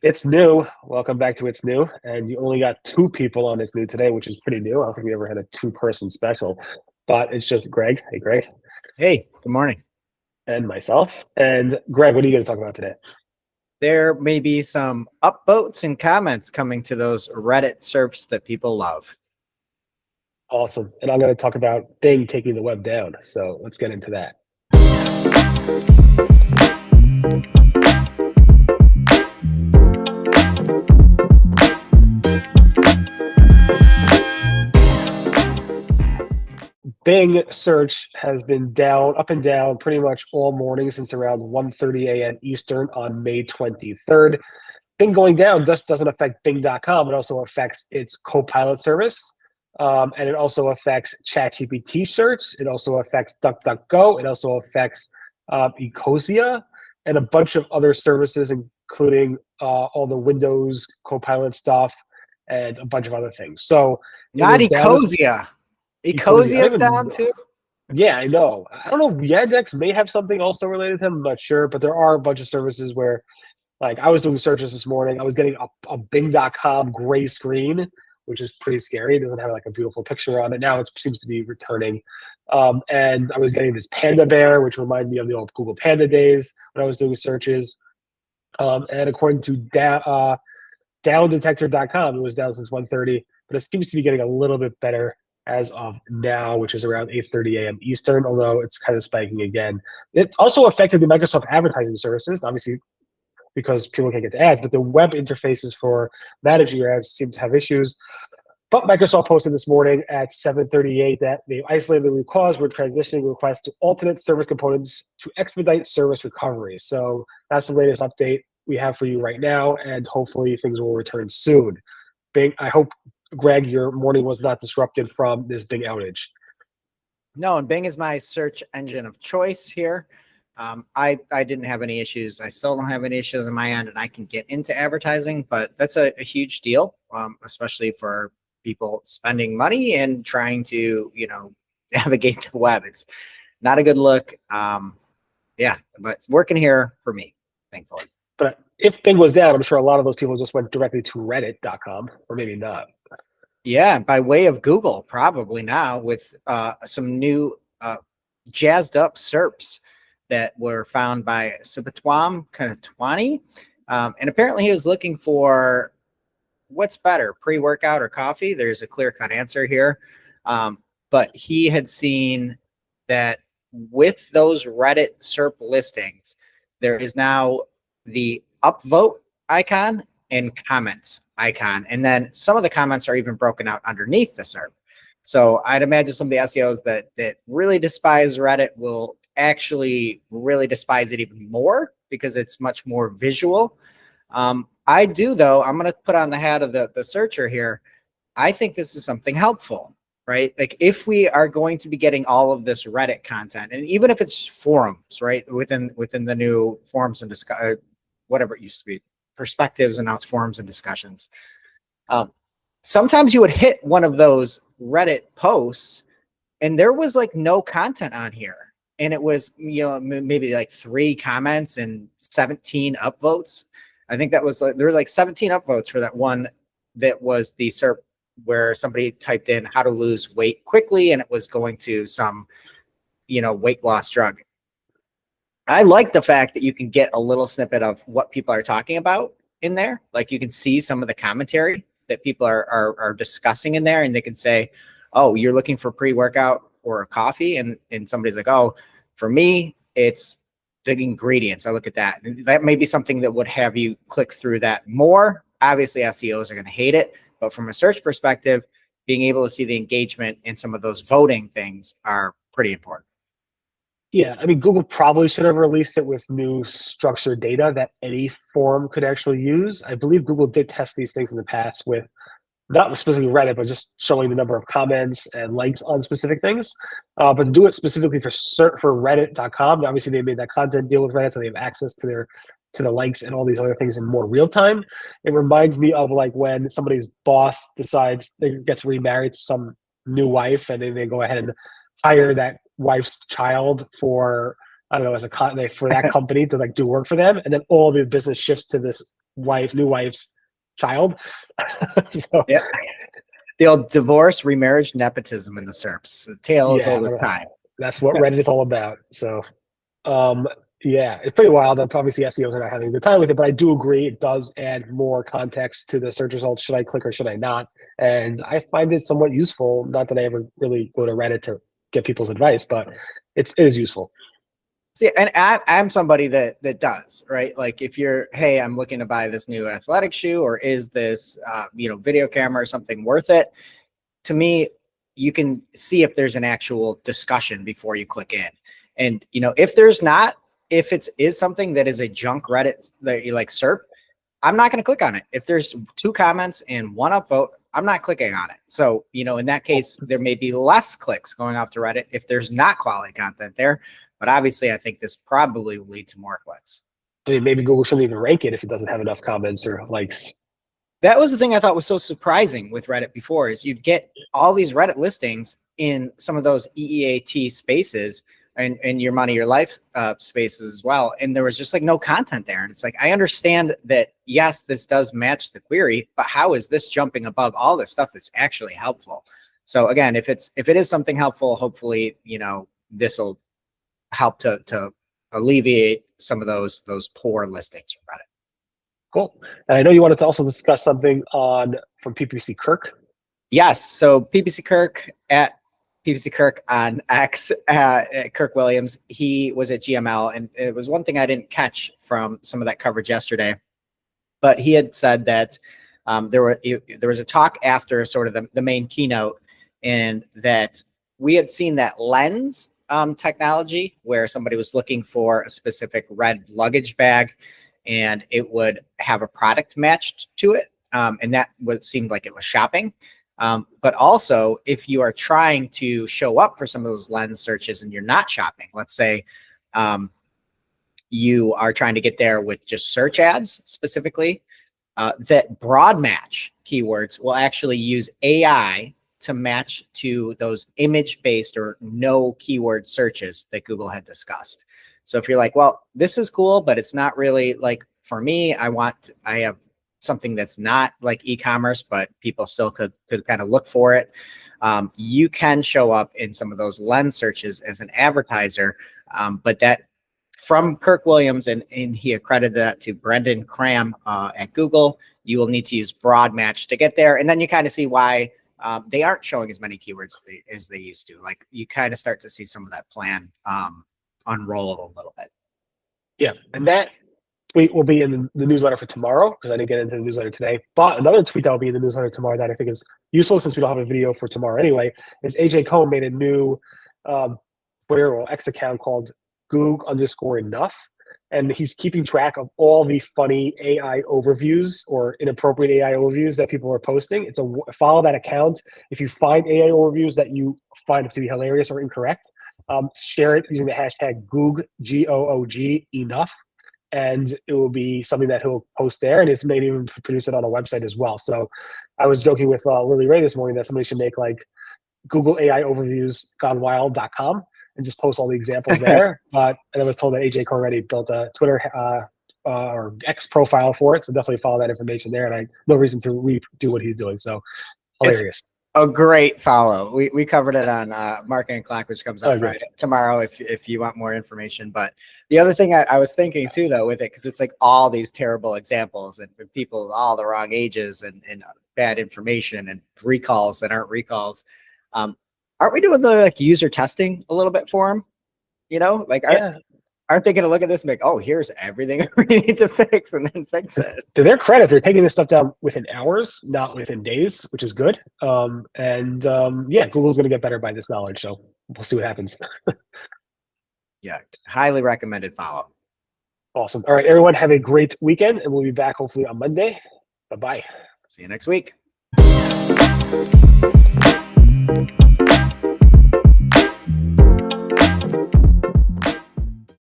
It's new. Welcome back to It's New. And you only got two people on It's New today, which is pretty new. I don't think we ever had a two-person special, but it's just Greg. Hey, Greg, Hey, good morning. and myself. And Greg, what are you going to talk about today? There may be some upvotes and comments coming to those Reddit SERPs that people love. Awesome. And I'm going to talk about Bing taking the web down. So let's get into that. Bing search has been down, up and down pretty much all morning since around 1:30 a.m. Eastern on May 23rd. Bing going down just doesn't affect Bing.com. It also affects its Copilot service. And it also affects ChatGPT search. It also affects DuckDuckGo. It also affects Ecosia and a bunch of other services, including all the Windows Copilot stuff and a bunch of other things. So it Not was down. Ecosia. Ecosia. Ecosia's down too. Yeah, I know. I don't know. Yandex may have something also related to them. I'm not sure, but there are a bunch of services where, like, I was doing searches this morning. I was getting a Bing.com gray screen, which is pretty scary. It doesn't have like a beautiful picture on it. Now it seems to be returning. And I was getting this panda bear, which reminded me of the old Google Panda days when I was doing searches. And according to downdetector.com, it was down since 1:30, but it seems to be getting a little bit better as of now, which is around 8:30 a.m. Eastern, although it's kind of spiking again. It also affected the Microsoft advertising services, obviously, because people can't get the ads, but the web interfaces for managing your ads seem to have issues. But Microsoft posted this morning at 7:38 that they isolated the root cause. We're transitioning requests to alternate service components to expedite service recovery. So that's the latest update we have for you right now, and hopefully things will return soon. Bing, I hope, Greg, your morning was not disrupted from this big outage. No, and Bing is my search engine of choice here. I didn't have any issues. I still don't have any issues on my end, and I can get into advertising, but that's a huge deal, especially for people spending money and trying to, navigate the web. It's not a good look. Yeah, but it's working here for me, thankfully. But if Bing was down, I'm sure a lot of those people just went directly to reddit.com, or maybe not. Yeah, by way of Google, probably now with some new jazzed up SERPs that were found by Subitwam Kanatwani. And apparently he was looking for what's better, pre-workout or coffee. There's a clear-cut answer here. But he had seen that with those Reddit SERP listings, there is now the upvote icon and comments icon. And then some of the comments are even broken out underneath the SERP. So I'd imagine some of the SEOs that really despise Reddit will actually really despise it even more because it's much more visual. I do, though, I'm going to put on the hat of the searcher here. I think this is something helpful, right? Like if we are going to be getting all of this Reddit content, and even if it's forums, right, within the new forums and whatever it used to be, perspectives, and now it's forums and discussions. Sometimes you would hit one of those Reddit posts and there was like no content on here. And it was, maybe like 3 comments and 17 upvotes. I think that was there were like 17 upvotes for that one that was the SERP where somebody typed in how to lose weight quickly and it was going to some, weight loss drug. I like the fact that you can get a little snippet of what people are talking about in there. Like you can see some of the commentary that people are discussing in there, and they can say, oh, you're looking for pre-workout or a coffee. And somebody's like, oh, for me, it's the ingredients. I look at that. And that may be something that would have you click through that more. Obviously, SEOs are going to hate it. But from a search perspective, being able to see the engagement in some of those voting things are pretty important. Yeah, I mean, Google probably should have released it with new structured data that any forum could actually use. I believe Google did test these things in the past with not specifically Reddit, but just showing the number of comments and likes on specific things. But to do it specifically for Reddit.com, obviously they made that content deal with Reddit, so they have access to the likes and all these other things in more real time. It reminds me of like when somebody's boss decides they gets remarried to some new wife, and then they go ahead and hire that wife's child for, I don't know, for that company to like do work for them, and then all the business shifts to this new wife's child. So Yeah. The old divorce, remarriage, nepotism in the SERPs. The tale as old as time. that's what Reddit is all about. So yeah, it's pretty wild. Obviously, SEOs are not having a good time with it, but I do agree it does add more context to the search results. Should I click or should I not? And I find it somewhat useful. Not that I ever really go to Reddit to get people's advice, but it is useful. See, and I'm somebody that does, right? Like if you're, hey, I'm looking to buy this new athletic shoe, or is this, video camera or something worth it? To me, you can see if there's an actual discussion before you click in. And, if there's not, if it is something that is a junk Reddit that you like SERP, I'm not going to click on it. If there's 2 comments and 1 upvote, I'm not clicking on it. So, in that case, there may be less clicks going off to Reddit if there's not quality content there. But obviously, I think this probably will lead to more clicks. I mean, maybe Google shouldn't even rank it if it doesn't have enough comments or likes. That was the thing I thought was so surprising with Reddit before, is you'd get all these Reddit listings in some of those EEAT spaces and your money, your life spaces as well. And there was just like no content there. And it's like, I understand that, yes, this does match the query, but how is this jumping above all this stuff that's actually helpful? So again, if it is something helpful, hopefully, this will help to alleviate some of those poor listings from Reddit. Cool. And I know you wanted to also discuss something from PPC Kirk. Yes. So PPC Kirk at PPC Kirk on X, Kirk Williams, he was at GML, and it was one thing I didn't catch from some of that coverage yesterday, but he had said that there was a talk after sort of the main keynote, and that we had seen that Lens technology where somebody was looking for a specific red luggage bag and it would have a product matched to it. And that seemed like it was shopping. But also, if you are trying to show up for some of those Lens searches and you're not shopping, let's say you are trying to get there with just search ads specifically, that broad match keywords will actually use AI to match to those image-based or no keyword searches that Google had discussed. So if you're like, well, this is cool, but it's not really like for me, I have something that's not like e-commerce, but people still could kind of look for it. You can show up in some of those Lens searches as an advertiser, but that from Kirk Williams, and he accredited that to Brendan Cram at Google, you will need to use broad match to get there. And then you kind of see why they aren't showing as many keywords as they used to. Like you kind of start to see some of that plan unroll a little bit. Yeah, and that tweet will be in the newsletter for tomorrow, because I didn't get into the newsletter today. But another tweet that will be in the newsletter tomorrow that I think is useful, since we don't have a video for tomorrow anyway, is AJ Cohn made a new Twitter or X account called Goog_enough. And he's keeping track of all the funny AI overviews or inappropriate AI overviews that people are posting. Follow that account. If you find AI overviews that you find to be hilarious or incorrect, share it using the hashtag Goog, Goog, enough. And it will be something that he'll post there, and it's maybe even produce it on a website as well. So I was joking with Lily Ray this morning that somebody should make like Google AI overviews gonewild.com and just post all the examples there. And I was told that AJ Cohn already built a Twitter or X profile for it. So definitely follow that information there. And I no reason to redo what he's doing. So hilarious. It's a great follow. We covered it on Marketing Clock, which comes out Friday, tomorrow if you want more information. But the other thing I was thinking too, though, with it, because it's like all these terrible examples and people all the wrong ages and bad information and recalls that aren't recalls. Aren't we doing the like user testing a little bit for them? Aren't they going to look at this and be like, oh, here's everything we need to fix, and then fix it? To their credit, they're taking this stuff down within hours, not within days, which is good. Google's going to get better by this knowledge. So we'll see what happens. Yeah, highly recommended follow. Awesome. All right, everyone, have a great weekend, and we'll be back hopefully on Monday. Bye-bye. See you next week.